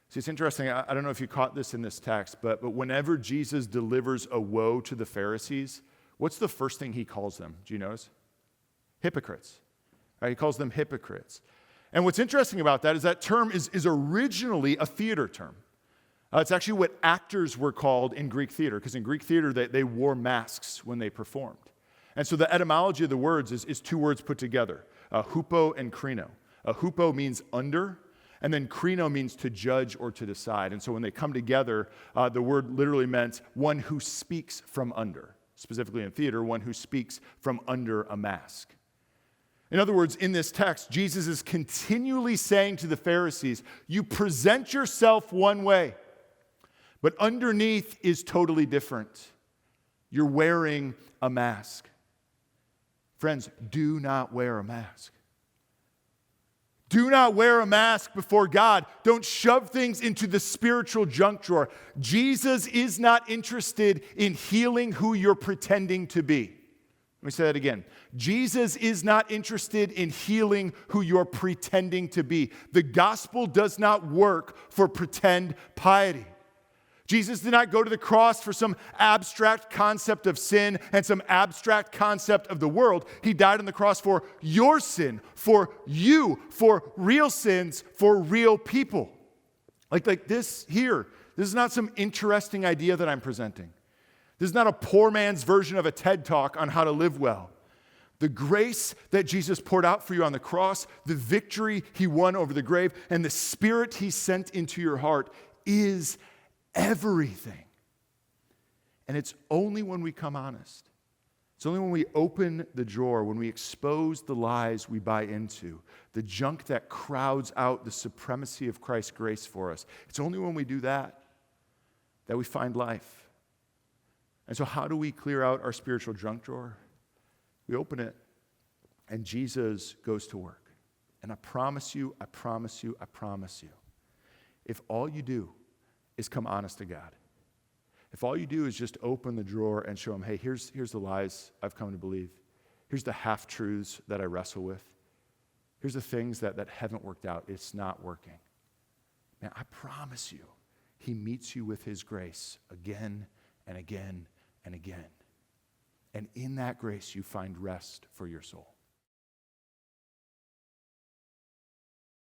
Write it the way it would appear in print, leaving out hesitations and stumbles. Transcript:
See, it's interesting. I don't know if you caught this in this text, but whenever Jesus delivers a woe to the Pharisees, what's the first thing he calls them? Do you notice? Hypocrites. Right? He calls them hypocrites. And what's interesting about that is that term is originally a theater term. It's actually what actors were called in Greek theater, because in Greek theater, they wore masks when they performed. And so the etymology of the words is two words put together, hupo and krino. Hupo means under, and then krino means to judge or to decide. And so when they come together, the word literally meant one who speaks from under. Specifically in theater, one who speaks from under a mask. In other words, in this text, Jesus is continually saying to the Pharisees, you present yourself one way, but underneath is totally different. You're wearing a mask. Friends, do not wear a mask. Do not wear a mask before God. Don't shove things into the spiritual junk drawer. Jesus is not interested in healing who you're pretending to be. Let me say that again. Jesus is not interested in healing who you're pretending to be. The gospel does not work for pretend piety. Jesus did not go to the cross for some abstract concept of sin and some abstract concept of the world. He died on the cross for your sin, for you, for real sins, for real people. Like this here. This is not some interesting idea that I'm presenting. This is not a poor man's version of a TED Talk on how to live well. The grace that Jesus poured out for you on the cross, the victory he won over the grave, and the Spirit he sent into your heart is everything. And it's only when we come honest. It's only when we open the drawer, when we expose the lies we buy into, the junk that crowds out the supremacy of Christ's grace for us. It's only when we do that we find life. And so how do we clear out our spiritual junk drawer? We open it, and Jesus goes to work. And I promise you, if all you do is come honest to God, if all you do is just open the drawer and show him, hey, here's the lies I've come to believe. Here's the half-truths that I wrestle with. Here's the things that haven't worked out. It's not working. Man, I promise you, he meets you with his grace again and again and again. And in that grace, you find rest for your soul.